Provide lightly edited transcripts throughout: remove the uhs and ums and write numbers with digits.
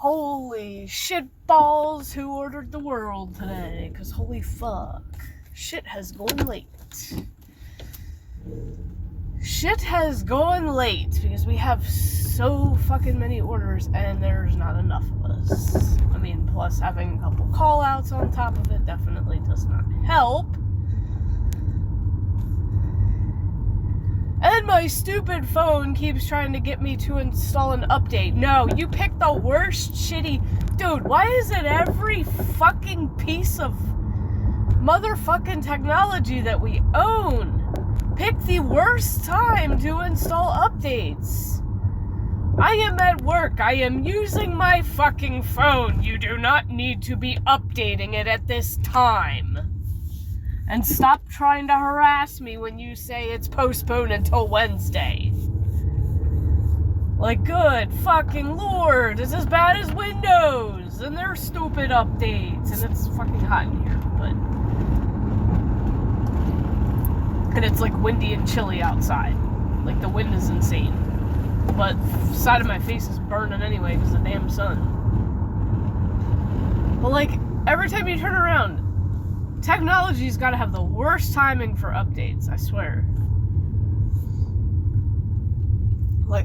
Holy shit balls, who ordered the world today? Because holy fuck, shit has gone late. Shit has gone late because we have so fucking many orders and there's not enough of us. I mean, plus having a couple call outs on top of it definitely does not help. And my stupid phone keeps trying to get me to install an update. No, you picked the worst shitty... Dude, why is it every fucking piece of motherfucking technology that we own? Pick the worst time to install updates. I am at work. I am using my fucking phone. You do not need to be updating it at this time. And stop trying to harass me when you say it's postponed until Wednesday. Like, good fucking lord, it's as bad as Windows and their stupid updates. And it's fucking hot in here, but... And it's like windy and chilly outside. Like, the wind is insane. But the side of my face is burning anyway because of the damn sun. But like, every time you turn around, technology's gotta have the worst timing for updates, I swear. I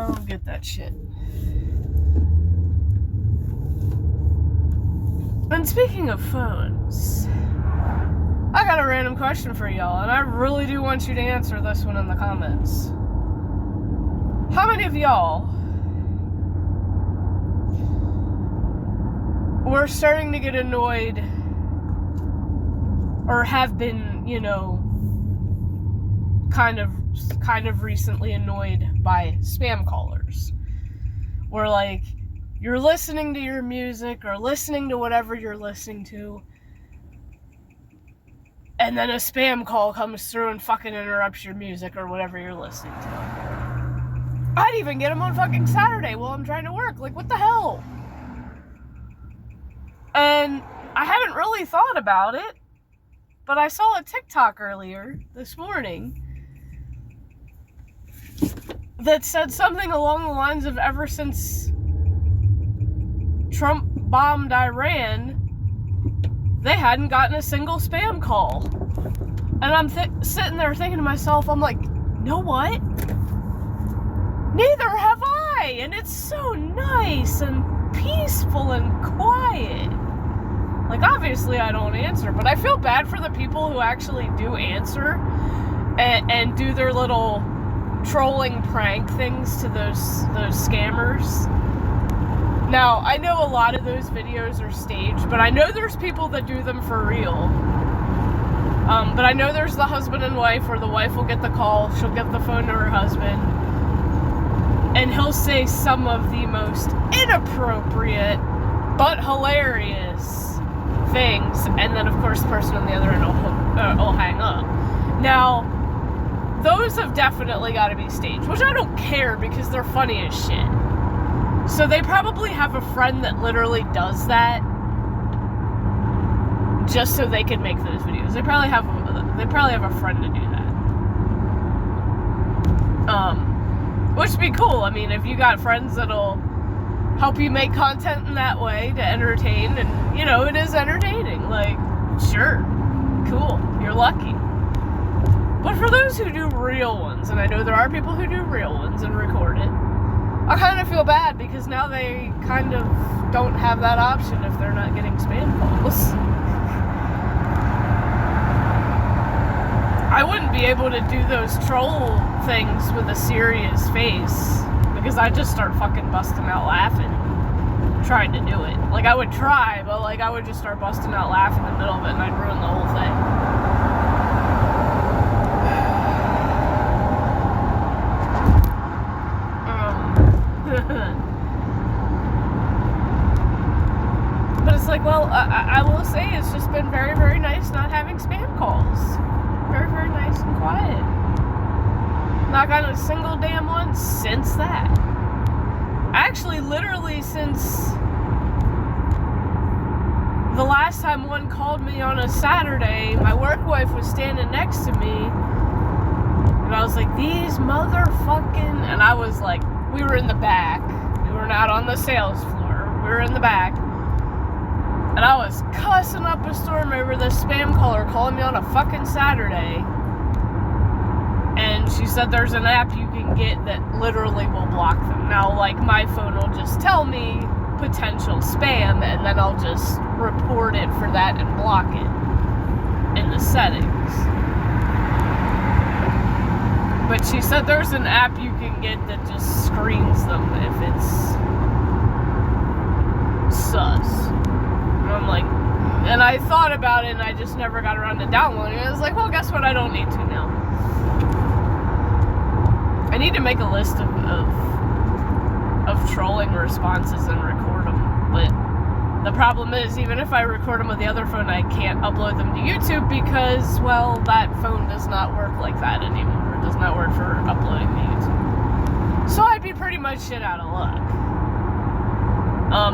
don't get that shit. And speaking of phones, I got a random question for y'all, and I really do want you to answer this one in the comments. How many of y'all were starting to get annoyed or have been, you know, kind of recently annoyed by spam callers? Where, like, you're listening to your music or listening to whatever you're listening to, and then a spam call comes through and fucking interrupts your music or whatever you're listening to. I'd even get them on fucking Saturday while I'm trying to work. Like, what the hell? And I haven't really thought about it, but I saw a TikTok earlier this morning that said something along the lines of, ever since Trump bombed Iran, they hadn't gotten a single spam call. And I'm sitting there thinking to myself, I'm like, know what? Neither have I! And it's so nice and peaceful and quiet. Like, obviously I don't answer, but I feel bad for the people who actually do answer and do their little trolling prank things to those scammers. Now, I know a lot of those videos are staged, but I know there's people that do them for real. But I know there's the husband and wife, where the wife will get the call, she'll get the phone to her husband, and he'll say some of the most inappropriate but hilarious things, and then of course the person on the other end will hang up. Now, those have definitely got to be staged, which I don't care because they're funny as shit. So they probably have a friend that literally does that just so they can make those videos. They probably have a friend to do that. Which would be cool. I mean, if you got friends that'll help you make content in that way to entertain, and, you know, it is entertaining. Like, sure, cool, you're lucky. But for those who do real ones, and I know there are people who do real ones and record it, I kind of feel bad because now they kind of don't have that option if they're not getting spam calls. I wouldn't be able to do those troll things with a serious face because I'd just start fucking busting out laughing trying to do it. Like, I would try, but like I would just start busting out laughing in the middle of it and I'd ruin the whole thing. But it's like, well, I will say it's just been very, very nice not having spam calls. Very, very nice and quiet. Not gotten a single damn one since that. Actually, literally since the last time one called me on a Saturday, my work wife was standing next to me, and I was like, these motherfucking, and I was like, we were in the back. We were were not on the sales floor. We were in the back. And I was cussing up a storm over this spam caller calling me on a fucking Saturday. And she said there's an app you can get that literally will block them. Now, like, my phone will just tell me potential spam, and then I'll just report it for that and block it in the settings. But she said there's an app you can get that just screens them if it's sus. And I'm like, and I thought about it and I just never got around to downloading it. I was like, well, guess what? I don't need to now. I need to make a list of trolling responses and record them. But the problem is, even if I record them with the other phone, I can't upload them to YouTube because, well, that phone does not work like that anymore. It does not work for uploading to YouTube. So I'd be pretty much shit out of luck.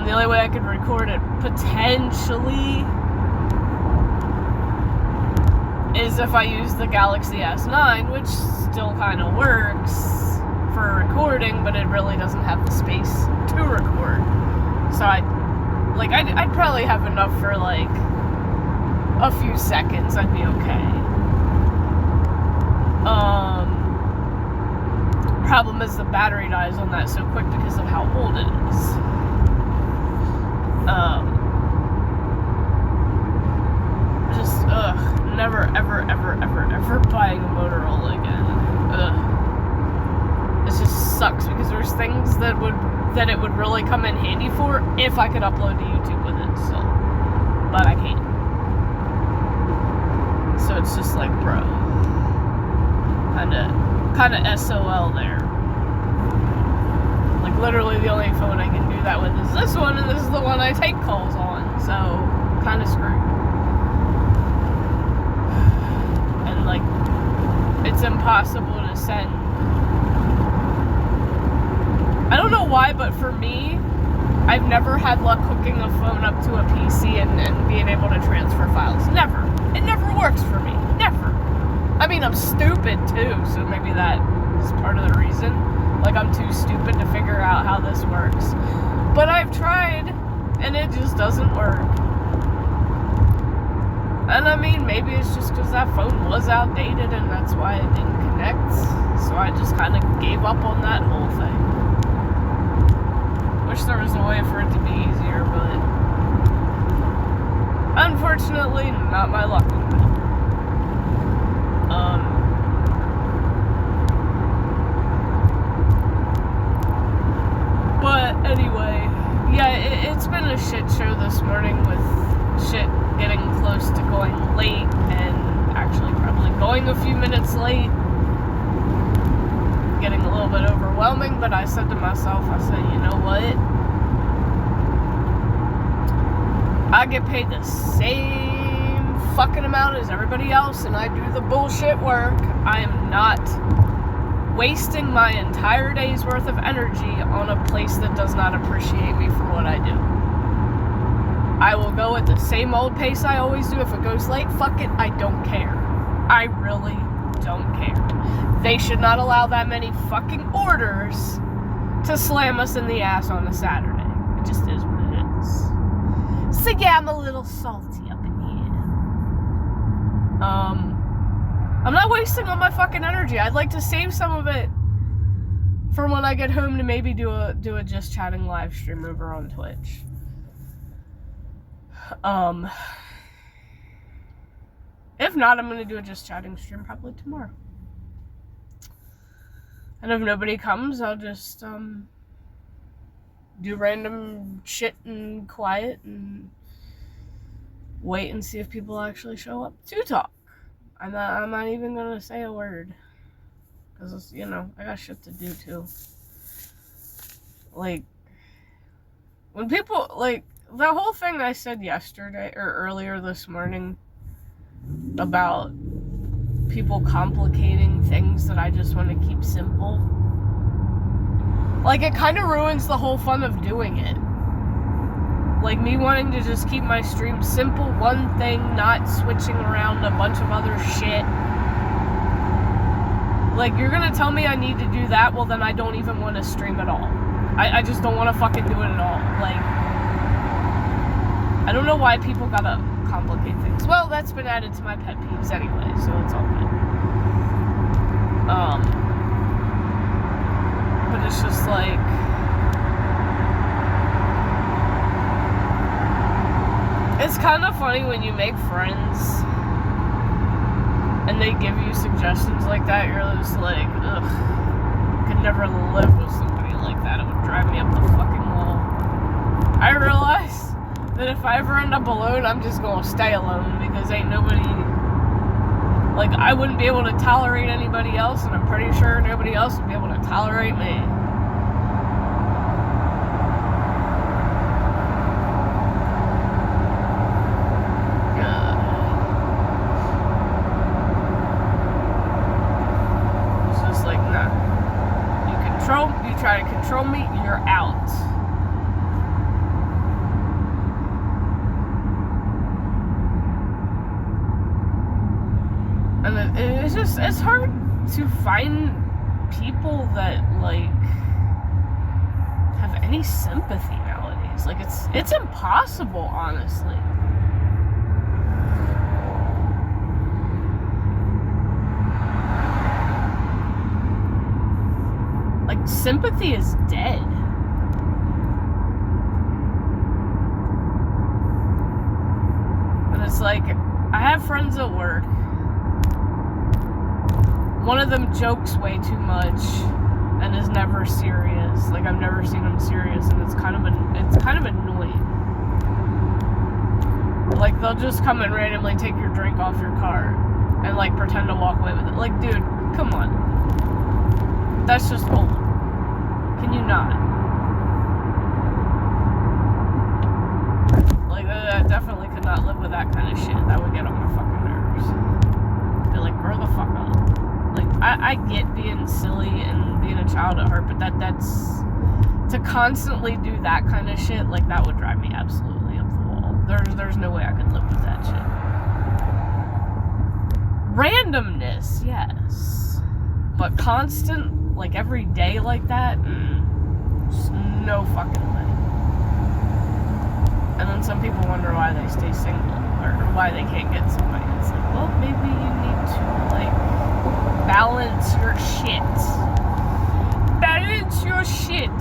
The only way I could record it potentially is if I use the Galaxy S9, which still kind of works for recording, but it really doesn't have the space to record. So I'd probably have enough for like a few seconds. I'd be okay. Problem is the battery dies on that so quick because of how old it is. Never, ever buying a Motorola again. This just sucks because there's things that it would really come in handy for if I could upload to YouTube with it, so, but I can't. So it's just like, bro, kinda SOL there. Like, literally the only phone I can do that with is this one, and this is the one I take calls on, so kinda screwed. And like, it's impossible to send. I don't know why, but for me, I've never had luck hooking a phone up to a PC and being able to transfer files. Never. It never works for me. Never. I mean, I'm stupid too, so maybe that is part of the reason. Like, I'm too stupid to figure out how this works. But I've tried, and it just doesn't work. And I mean, maybe it's just because that phone was outdated and that's why it didn't connect. So I just kind of gave up on that whole thing. Wish there was a way for it to be easier, but unfortunately, not my luck. But anyway, yeah, it's been a shit show this morning with shit getting close to going late and actually probably going a few minutes late. Getting a little bit overwhelming, but I said to myself, I said, you know what? I get paid the same fucking amount as everybody else, and I do the bullshit work. I am not wasting my entire day's worth of energy on a place that does not appreciate me for what I do. I will go at the same old pace I always do. If it goes late, fuck it, I don't care. I really don't care. They should not allow that many fucking orders to slam us in the ass on a Saturday. It just is what it is. So yeah, I'm a little salty up in here. I'm not wasting all my fucking energy. I'd like to save some of it for when I get home to maybe do a Just Chatting live stream over on Twitch. If not, I'm gonna do a Just Chatting stream probably tomorrow. And if nobody comes, I'll just do random shit and quiet and wait and see if people actually show up to talk. I'm not even gonna say a word, because, you know, I got shit to do too. Like, when people, like, the whole thing I said yesterday or earlier this morning about people complicating things that I just want to keep simple, like, it kind of ruins the whole fun of doing it. Like, me wanting to just keep my stream simple, one thing, not switching around a bunch of other shit. Like, you're gonna tell me I need to do that, well then I don't even want to stream at all. I just don't want to fucking do it at all. Like, I don't know why people gotta complicate things. Well, that's been added to my pet peeves anyway, so it's all good. But it's just like, it's kind of funny when you make friends and they give you suggestions like that. You're just like, ugh, I could never live with somebody like that. It would drive me up the fucking wall. I realize that if I ever end up alone, I'm just gonna stay alone, because ain't nobody, like, I wouldn't be able to tolerate anybody else, and I'm pretty sure nobody else would be able to tolerate me. You try to control me, you're out. And it's hard to find people that, like, have any sympathy nowadays. Like, it's impossible, honestly. Like, sympathy is dead. And it's like, I have friends at work. One of them jokes way too much and is never serious. Like, I've never seen him serious, and it's kind of annoying. Like, they'll just come and randomly take your drink off your car and, like, pretend to walk away with it. Like, dude, come on. That's just old. Can you not? Like, I definitely could not live with that kind of shit. That would get on my fucking nerves. They're like, grow the fuck up. Like, I get being silly and being a child at heart, but that's to constantly do that kind of shit, like, that would drive me absolutely up the wall. There's no way I could live with that shit. Randomness, yes. But constant, like, every day like that, just no fucking way. And then some people wonder why they stay single, or why they can't get somebody. It's like, well, maybe you need to, like, balance your shit. Balance your shit.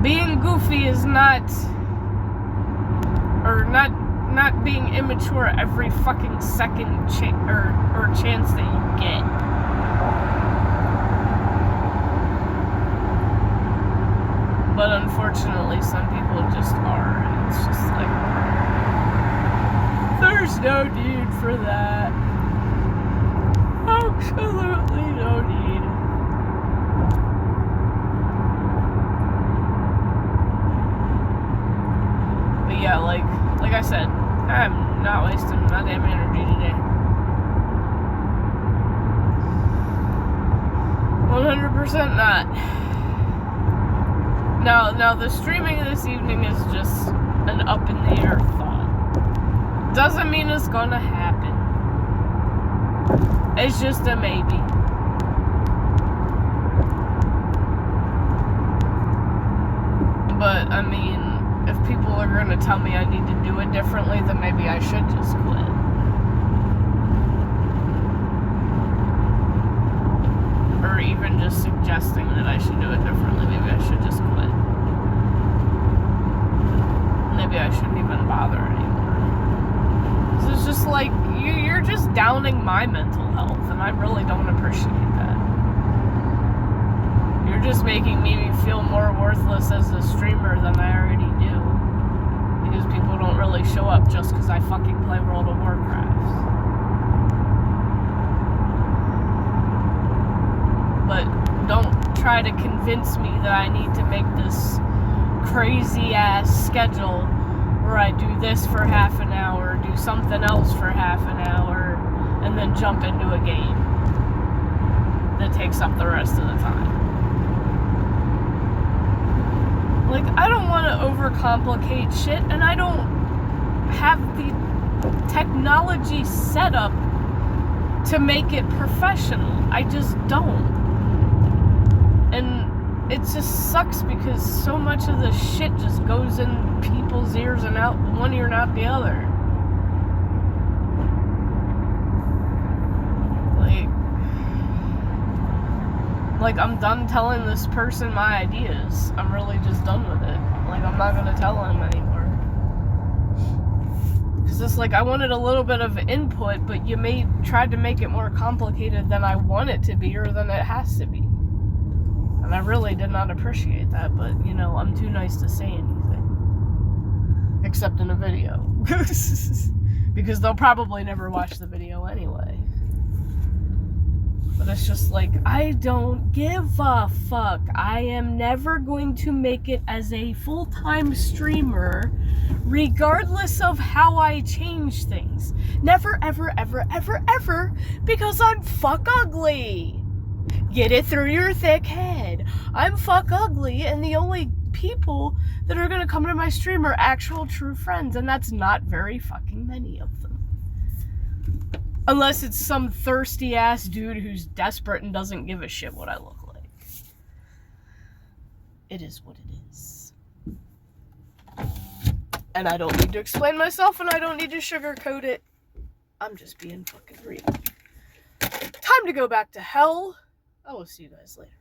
Being goofy is not being immature every fucking second or chance that you get. But unfortunately, some people just are, and it's just like, there's no need for that. Absolutely no need. But yeah, like I said, I'm not wasting my damn energy today. 100% not. Now the streaming this evening is just an up in the air thought. Doesn't mean it's gonna happen. It's just a maybe. But I mean, if people are going to tell me I need to do it differently, then maybe I should just quit. Or even just suggesting that I should do it differently, maybe I should just quit. Maybe I shouldn't even bother anymore. So it's just like, you're just downing my mental health, and I really don't appreciate that. You're just making me feel more worthless as a streamer than I already do. Because people don't really show up just because I fucking play World of Warcraft. But don't try to convince me that I need to make this crazy ass schedule where I do this for half an hour, do something else for half an hour, and then jump into a game that takes up the rest of the time. Like, I don't want to overcomplicate shit, and I don't have the technology set up to make it professional. I just don't. And it just sucks because so much of the shit just goes in people's ears and out one ear and out the other. Like, I'm done telling this person my ideas. I'm really just done with it. Like, I'm not gonna tell him anymore. Because it's like, I wanted a little bit of input, but you tried to make it more complicated than I want it to be, or than it has to be. And I really did not appreciate that, but, you know, I'm too nice to say anything. Except in a video. Because they'll probably never watch the video anyway. But it's just like, I don't give a fuck. I am never going to make it as a full-time streamer, regardless of how I change things. Never, ever, ever, ever, ever, because I'm fuck ugly. Get it through your thick head. I'm fuck ugly, and the only people that are gonna come to my stream are actual true friends, and that's not very fucking many of them. Unless it's some thirsty ass dude who's desperate and doesn't give a shit what I look like. It is what it is. And I don't need to explain myself, and I don't need to sugarcoat it. I'm just being fucking real. Time to go back to hell. I will see you guys later.